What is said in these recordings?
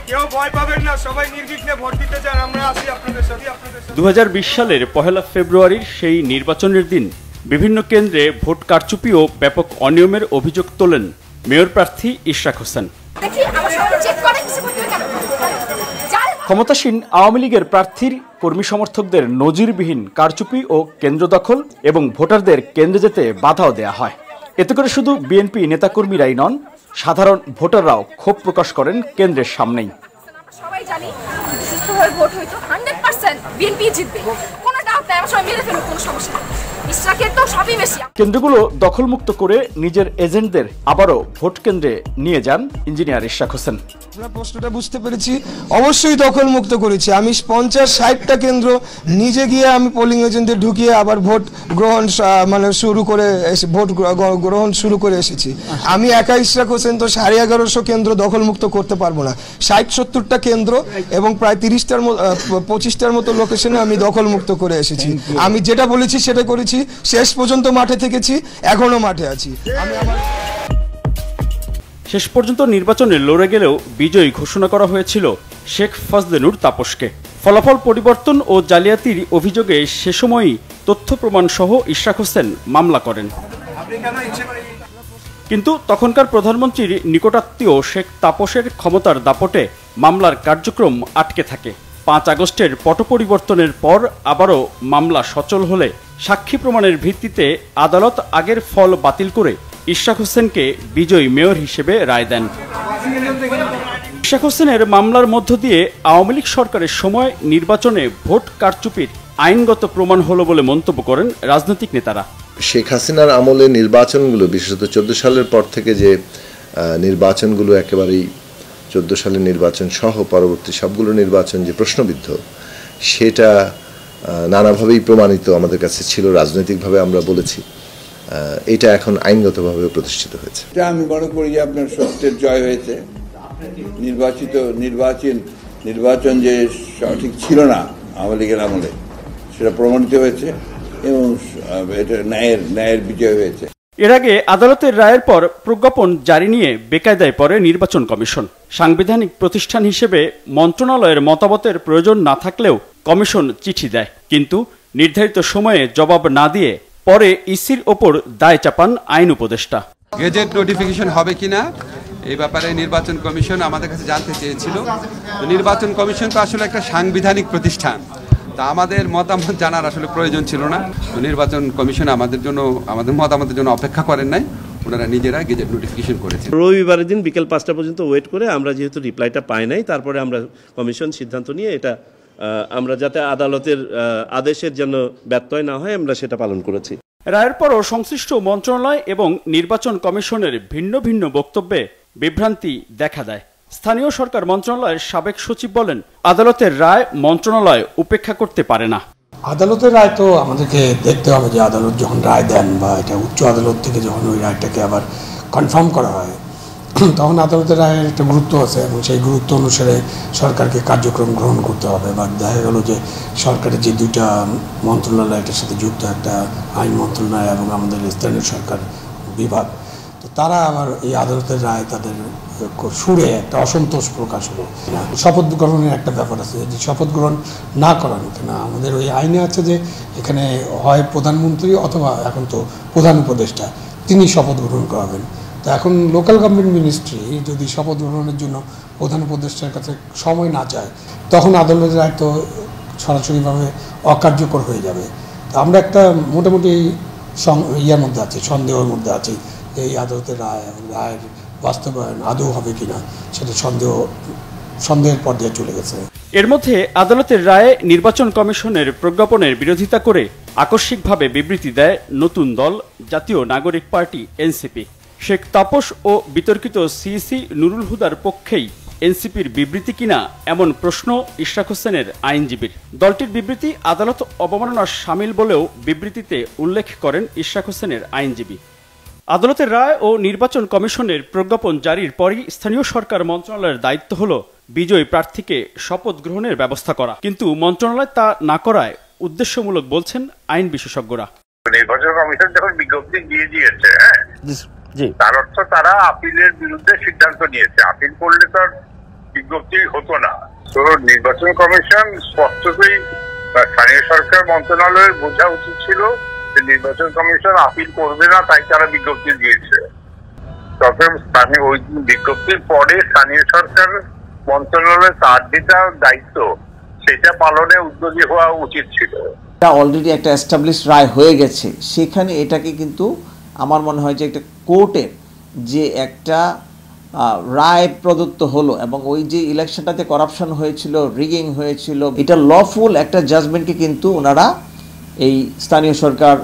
কেউ ভয় পাবেন না, সবাই নির্বিঘ্নে ভোট দিতে চান, আমরা আছি আপনাদের সাথে। 2020 সালের 1 ফেব্রুয়ারির সেই নির্বাচনের দিন বিভিন্ন কেন্দ্রে ভোট কারচুপি ও ব্যাপক অনিয়মের অভিযোগ তোলেন মেয়র প্রার্থী ইশরাক হোসেন। ক্ষমতাসীন আওয়ামী লীগের প্রার্থীর কর্মী সমর্থকদের নজিরবিহীন কারচুপি ও কেন্দ্র দখল এবং ভোটারদের কেন্দ্রে যেতে বাধাও দেয়া হয়। এতে করে শুধু বিএনপি নেতাকর্মীরাই নন, সাধারণ ভোটাররাও ক্ষোভ প্রকাশ করেন কেন্দ্রের সামনেই। সবাই জানি সুষ্ঠুভাবে ভোট হইতো 100% বিএনপি জিতবে, কোনো ডাউট নাই, আমরা সবাই মেনে ফেলব, কোনো সমস্যা নেই। ইশরাকের তো সবই বেশি। কেন্দ্রগুলো দখলমুক্ত করে নিজের এজেন্টদের আবারও ভোট কেন্দ্রে নিয়ে যান ইঞ্জিনিয়ার ইশরাক হোসেন। আমরা প্রশ্নটা বুঝতে পেরেছি, অবশ্যই দখলমুক্ত করেছি। আমি 50-60টা কেন্দ্র নিজে গিয়ে আমি পোলিং এজেন্টদের ঢুকিয়ে আবার ভোট গ্রহণ শুরু করে এসেছি। আমি একা ইশরাক হোসেন তো 1150 কেন্দ্র দখলমুক্ত করতে পারবো না। 60-70টা কেন্দ্র এবং প্রায় 25টার মতো লোকেশনে আমি দখলমুক্ত করে এসেছি। আমি যেটা বলেছি সেটা করেছি, শেষ পর্যন্ত মাঠে থেকেছি, এখনো মাঠে আছি। শেষ পর্যন্ত নির্বাচনে লড়ে গেলেও বিজয়ী ঘোষণা করা হয়েছিল শেখ ফজলে নূর তাপসকে। ফলাফল পরিবর্তন ও জালিয়াতির অভিযোগে সে সময়ই তথ্য প্রমাণ সহ ইশরাক হোসেন মামলা করেন। কিন্তু তখনকার প্রধানমন্ত্রীর নিকটাত্মীয় শেখ তাপসের ক্ষমতার দাপটে মামলার কার্যক্রম আটকে থাকে। 5 আগস্টের পট পরিবর্তনের পর আবারও মামলা সচল হলে সাক্ষী প্রমাণের ভিত্তিতে আদালত আগের ফল বাতিল করে ইশরাক হোসেনকে বিজয়ী মেয়র হিসেবে রায় দেন। ইশরাক হোসেনের মামলার মধ্য দিয়ে আওয়ামী লীগ সরকারের সময় নির্বাচনে ভোট কারচুপির আইনগত প্রমাণ হলো বলে মন্তব্য করেন রাজনৈতিক নেতারা। শেখ হাসিনার আমলে নির্বাচনগুলো, বিশেষত 14 সালের পর থেকে যে নির্বাচনগুলো একেবারেই 14 সালের নির্বাচন সহ পরবর্তী সবগুলো নির্বাচন যে প্রশ্নবিদ্ধ, সেটা নানাভাবেই প্রমাণিত আমাদের কাছে ছিল। রাজনৈতিকভাবে আমরা বলেছি, এটা এখন আইনগতভাবে প্রতিষ্ঠিত হয়েছে। আমি মনে করি যে আপনার সত্যের জয় হয়েছে। নির্বাচন যে সঠিক ছিল না আওয়ামী লীগের আমলে, সেটা প্রমাণিত হয়েছে এবং এটা ন্যায়ের বিজয় হয়েছে। এর আগে আদালতের রায়ের পর প্রজ্ঞাপন জারি নিয়ে বেকায়দায় পড়ে নির্বাচন কমিশন। সাংবিধানিক প্রতিষ্ঠান হিসেবে মন্ত্রণালয়ের মতামতের প্রয়োজন না থাকলেও কমিশন চিঠি দেয়, কিন্তু নির্ধারিত সময়ে জবাব না দিয়ে পরে ইসির ওপর দায় চাপান আইন উপদেষ্টা। গেজেট নোটিফিকেশন হবে কিনা এই ব্যাপারে নির্বাচন কমিশন আমাদের কাছে জানতে চেয়েছিল। নির্বাচন কমিশন তো আসলে একটা সাংবিধানিক প্রতিষ্ঠান, তা আমাদের মতামত জানার আসলে প্রয়োজন ছিল না। নির্বাচন কমিশন আমাদের মতামতের জন্য অপেক্ষা করেন নাই, ওনারা নিজেরা গেজেট নোটিফিকেশন করেছেন। রবিবারের দিন বিকেল 5টা পর্যন্ত ওয়েট করে আমরা যেহেতু রিপ্লাইটা পাই নাই, তারপরে আমরা কমিশন সিদ্ধান্ত নিয়ে এটা আমরা যাতে আদালতের আদেশের জন্য ব্যত্যয় না হয় আমরা সেটা পালন করেছি। রায়ের পরও সংশ্লিষ্ট মন্ত্রণালয় এবং নির্বাচন কমিশনের ভিন্ন ভিন্ন বক্তব্যে বিভ্রান্তি দেখা দেয়। স্থানীয় সরকার মন্ত্রণালয়ের সাবেক সচিব বলেন, আদালতের রায় মন্ত্রণালয় উপেক্ষা করতে পারে না। আদালতের রায় তো আমাদেরকে দেখতে হবে যে আদালত যখন রায় দেন বা এটা উচ্চ আদালত থেকে যখন ওই রায়টাকে আবার কনফার্ম করা হয়, তখন আদালতের রায়ের একটা গুরুত্ব আছে এবং সেই গুরুত্ব অনুসারে সরকারকে কার্যক্রম গ্রহণ করতে হবে। বা দেখা গেল যে সরকারের যে 2টা মন্ত্রণালয় এটার সাথে যুক্ত, একটা আইন মন্ত্রণালয় এবং আমাদের স্থানীয় সরকার বিভাগ, তো তারা আবার এই আদালতের রায় তাদের সুরে একটা অসন্তোষ প্রকাশ হলো। শপথ গ্রহণের একটা ব্যাপার আছে, যে শপথ গ্রহণ না করানো কিনা আমাদের ওই আইনে আছে যে এখানে হয় প্রধানমন্ত্রী অথবা এখন তো প্রধান উপদেষ্টা, তিনি শপথ গ্রহণ করাবেন। তো এখন লোকাল গভর্নমেন্ট মিনিস্ট্রি যদি শপথ গ্রহণের জন্য প্রধান উপদেষ্টার কাছে সময় না চায়, তখন আদালতের রায় তো সরাসরিভাবে অকার্যকর হয়ে যাবে। তো আমরা একটা মোটামুটি ইয়ার মধ্যে আছি, সন্দেহের মধ্যে আছি এই আদালতের রায় এবং রায়ের বাস্তবায়ন আদৌ হবে কিনা, সেটা সন্দেহের পর্যায়ে চলে গেছে। এর মধ্যে আদালতের রায়ে নির্বাচন কমিশনের প্রজ্ঞাপনের বিরোধিতা করে আকস্মিকভাবে বিবৃতি দেয় নতুন দল জাতীয় নাগরিক পার্টি এনসিপি। শেখ তাপস ও বিতর্কিত সিইসি নুরুল হুদার পক্ষেই এনসিপির বিবৃতি কিনা এমন প্রশ্ন ইশরাক হোসেনের আইনজীবীর। দলটির বিবৃতি আদালত অবমাননার শামিল বলেও বিবৃতিতে উল্লেখ করেন ইশরাক হোসেনের আইনজীবী। আদালতের রায় ও নির্বাচন কমিশনের প্রজ্ঞাপন জারির পরই স্থানীয় সরকার মন্ত্রণালয়ের দায়িত্ব হল বিজয়ী প্রার্থীকে শপথ গ্রহণের ব্যবস্থা করা, কিন্তু মন্ত্রণালয় তা না করায় উদ্দেশ্যমূলক বলছেন আইন বিশেষজ্ঞরা। নির্বাচন কমিশন যখন বিজ্ঞপ্তি দিয়ে দিয়েছে, তার অর্থ তারা আপিলের বিরুদ্ধে সিদ্ধান্ত নিয়েছে। আপিল করলে তো বিজ্ঞপ্তি হতো না। তো নির্বাচন কমিশন স্পষ্টতই স্থানীয় সরকার মন্ত্রণালয়ের বোঝা উচিত ছিল যে নির্বাচন কমিশন আপিল করবে না, তাই তারা বিজ্ঞপ্তি দিয়েছে। তবে স্থানীয় ওই বিজ্ঞপ্তির পরে স্থানীয় সরকার মন্ত্রণালয়ের তার যেটা দায়িত্ব সেটা পালনে উদ্যোগী হওয়া উচিত ছিল। অলরেডি একটা এস্টাবলিশ রায় হয়ে গেছে, সেখানে এটাকে কিন্তু আমার মনে হয় যে একটা কোর্টের যে একটা রায় প্রদত্ত হলো এবং ওই যে ইলেকশনটাতে করাপশন হয়েছিল, রিগিং হয়েছিল, এটা লফুল একটা জাজমেন্টকে কিন্তু ওনারা এই স্থানীয় সরকার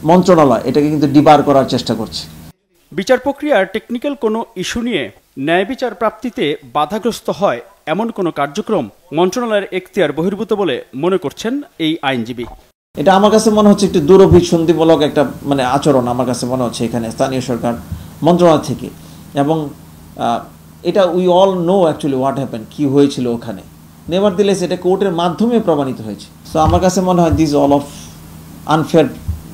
মন্ত্রণালয় এটাকে কিন্তু ডিবার করার চেষ্টা করছে। বিচার প্রক্রিয়ার টেকনিক্যাল কোনো ইস্যু নিয়ে ন্যায় বিচার প্রাপ্তিতে বাধাগ্রস্ত হয় এমন কোনো কার্যক্রম মন্ত্রণালয়ের এখতিয়ার বহির্ভূত বলে মনে করছেন এই আইনজীবী। এটা আমার কাছে মনে হচ্ছে একটু দুরভিসন্ধিমূলক একটা আচরণ আমার কাছে মনে হচ্ছে এখানে স্থানীয় সরকার মন্ত্রণালয় থেকে। এবং এটা we all know actually what happen, কি হয়েছিল ওখানে। নেভারদিলেস এটা কোর্টের মাধ্যমে প্রমাণিত হয়েছে। সো আমার কাছে মনে হয় this all of unfair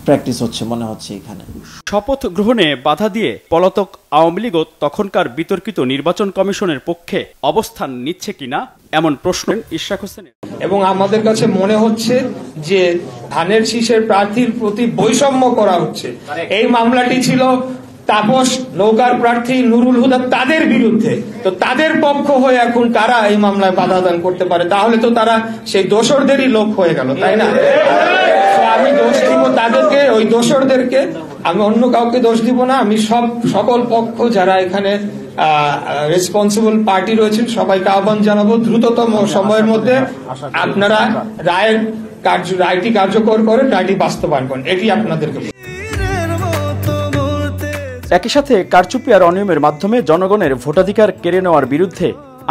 practice হচ্ছে মনে হচ্ছে এখানে। শপথ গ্রহণে বাধা দিয়ে পলাতক আওয়ামী লীগও তখনকার বিতর্কিত নির্বাচন কমিশনের পক্ষে অবস্থান নিচ্ছে কিনা এমন প্রশ্ন ইশরাক হোসেনের। এবং আমাদের কাছে মনে হচ্ছে যে ধানের শীষের প্রার্থীর প্রতি বৈষম্য করা হচ্ছে। এই মামলাটি ছিল তাপস নৌকার প্রার্থী নুরুল হুদা তাদের বিরুদ্ধে, তো তাদের পক্ষ হয়ে এখন তারা এই মামলায় বাধা দান করতে পারে, তাহলে তো তারা সেই দোসরদেরই লোক হয়ে গেল, তাই না? আমি দোষ দিব তাদেরকে, ওই দোসরদেরকে, আমি অন্য কাউকে দোষ দিব না। আমি সকল পক্ষ যারা এখানে রেসপন্সিবল পার্টি রয়েছেন সবাইকে আহ্বান জানাবো দ্রুততম সময়ের মধ্যে আপনারা রায়টি কার্যকর করেন, রায়টি বাস্তবায়ন করেন, এটি আপনাদেরকে। একই সাথে কারচুপি আর অনিয়মের মাধ্যমে জনগণের ভোটাধিকার কেড়ে নেওয়ার বিরুদ্ধে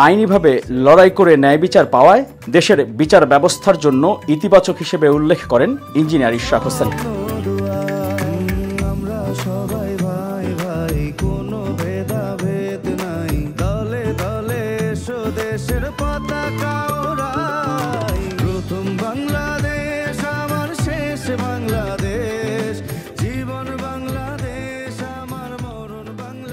আইনিভাবে লড়াই করে ন্যায় বিচার পাওয়ায় দেশের বিচার ব্যবস্থার জন্য ইতিবাচক হিসেবে উল্লেখ করেন ইঞ্জিনিয়ার ইশরাক হোসেন।